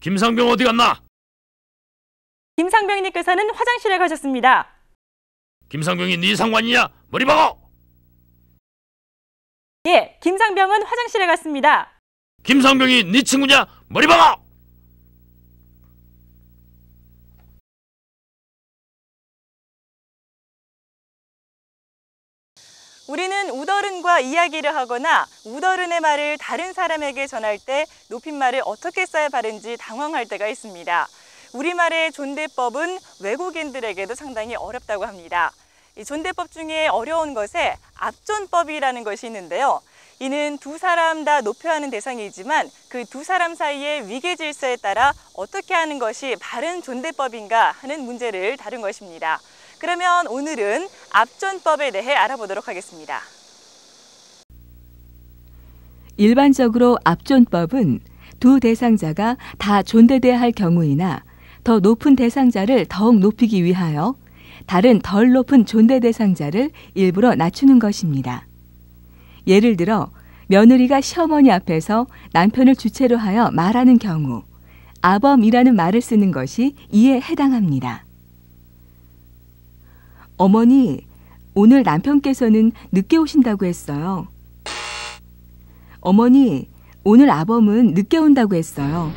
김상병 어디 갔나? 김상병님께서는 화장실에 가셨습니다. 김상병이 네 상관이냐? 머리 박아! 예, 김상병은 화장실에 갔습니다. 김상병이 네 친구냐? 머리 박아! 우리는 웃어른과 이야기를 하거나 웃어른의 말을 다른 사람에게 전할 때 높임말을 어떻게 써야 바른지 당황할 때가 있습니다. 우리말의 존대법은 외국인들에게도 상당히 어렵다고 합니다. 이 존대법 중에 어려운 것에 압존법이라는 것이 있는데요. 이는 두 사람 다 높여야 하는 대상이지만 그 두 사람 사이의 위계 질서에 따라 어떻게 하는 것이 바른 존대법인가 하는 문제를 다룬 것입니다. 그러면 오늘은 압존법에 대해 알아보도록 하겠습니다. 일반적으로 압존법은 두 대상자가 다 존대돼야 할 경우이나 더 높은 대상자를 더욱 높이기 위하여 다른 덜 높은 존대 대상자를 일부러 낮추는 것입니다. 예를 들어 며느리가 시어머니 앞에서 남편을 주체로 하여 말하는 경우 아범이라는 말을 쓰는 것이 이에 해당합니다. 어머니, 오늘 남편께서는 늦게 오신다고 했어요. 어머니, 오늘 아범은 늦게 온다고 했어요.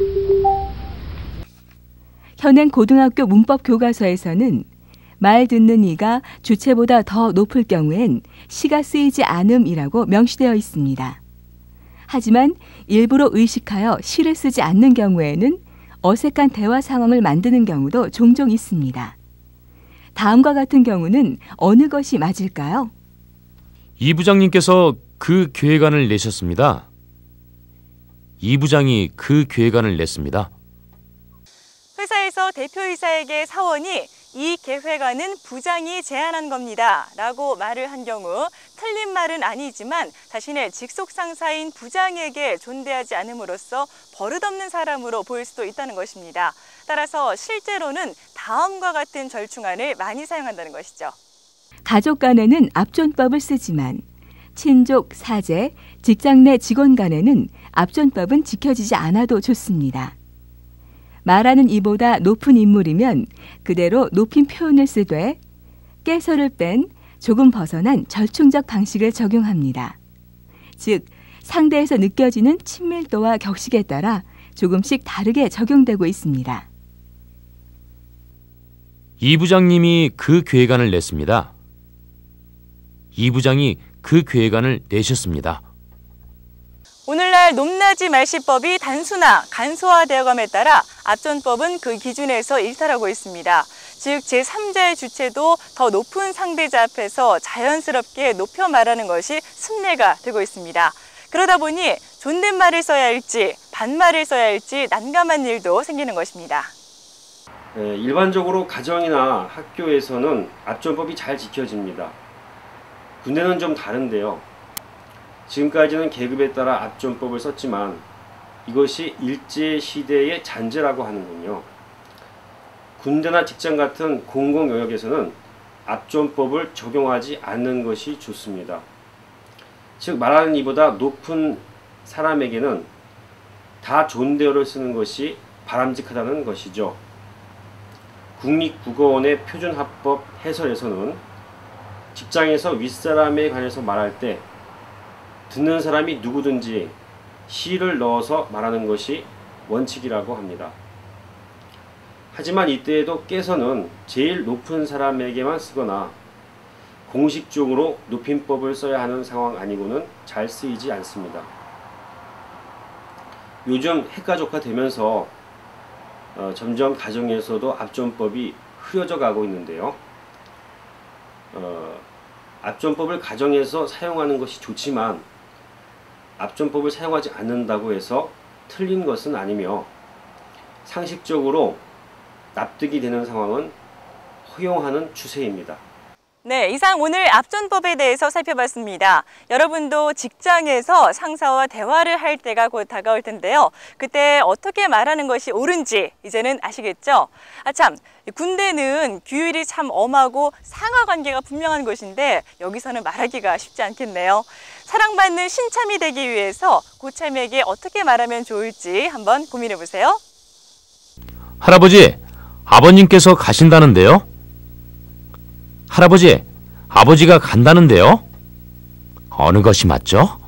현행 고등학교 문법 교과서에서는 말 듣는 이가 주체보다 더 높을 경우엔 시가 쓰이지 않음이라고 명시되어 있습니다. 하지만 일부러 의식하여 시를 쓰지 않는 경우에는 어색한 대화 상황을 만드는 경우도 종종 있습니다. 다음과 같은 경우는 어느 것이 맞을까요? 이 부장님께서 그 계획안을 내셨습니다. 이 부장이 그 계획안을 냈습니다. 회사에서 대표이사에게 사원이 이 계획안은 부장이 제안한 겁니다 라고 말을 한 경우 틀린 말은 아니지만 자신의 직속 상사인 부장에게 존대하지 않음으로써 버릇없는 사람으로 보일 수도 있다는 것입니다. 따라서 실제로는 다음과 같은 절충안을 많이 사용한다는 것이죠. 가족 간에는 압존법을 쓰지만 친족, 사제, 직장 내 직원 간에는 압존법은 지켜지지 않아도 좋습니다. 말하는 이보다 높은 인물이면 그대로 높임 표현을 쓰되 깨서를 뺀 조금 벗어난 절충적 방식을 적용합니다. 즉, 상대에서 느껴지는 친밀도와 격식에 따라 조금씩 다르게 적용되고 있습니다. 이 부장님이 그 계획안을 냈습니다. 이 부장이 그 계획안을 내셨습니다. 오늘날 높낮이 말시법이 단순화, 간소화되어감에 따라 압존법은 그 기준에서 일탈하고 있습니다. 즉 제3자의 주체도 더 높은 상대자 앞에서 자연스럽게 높여 말하는 것이 습례가 되고 있습니다. 그러다 보니 존댓말을 써야 할지 반말을 써야 할지 난감한 일도 생기는 것입니다. 일반적으로 가정이나 학교에서는 압존법이 잘 지켜집니다. 군대는 좀 다른데요. 지금까지는 계급에 따라 압존법을 썼지만 이것이 일제시대의 잔재라고 하는군요. 군대나 직장 같은 공공 영역에서는 압존법을 적용하지 않는 것이 좋습니다. 즉 말하는 이보다 높은 사람에게는 다 존대어를 쓰는 것이 바람직하다는 것이죠. 국립국어원의 표준합법 해설에서는 직장에서 윗사람에 관해서 말할 때 듣는 사람이 누구든지 시를 넣어서 말하는 것이 원칙이라고 합니다. 하지만 이때에도 깨서는 제일 높은 사람에게만 쓰거나 공식적으로 높임법을 써야 하는 상황 아니고는 잘 쓰이지 않습니다. 요즘 핵가족화 되면서 점점 가정에서도 압존법이 흐려져 가고 있는데요. 압존법을 가정에서 사용하는 것이 좋지만 압존법을 사용하지 않는다고 해서 틀린 것은 아니며 상식적으로 납득이 되는 상황은 허용하는 추세입니다. 네, 이상 오늘 압존법에 대해서 살펴봤습니다. 여러분도 직장에서 상사와 대화를 할 때가 곧 다가올 텐데요. 그때 어떻게 말하는 것이 옳은지 이제는 아시겠죠? 참, 군대는 규율이 참 엄하고 상하관계가 분명한 곳인데 여기서는 말하기가 쉽지 않겠네요. 사랑받는 신참이 되기 위해서 고참에게 어떻게 말하면 좋을지 한번 고민해 보세요. 할아버지, 아버님께서 가신다는데요? 할아버지, 아버지가 간다는데요? 어느 것이 맞죠?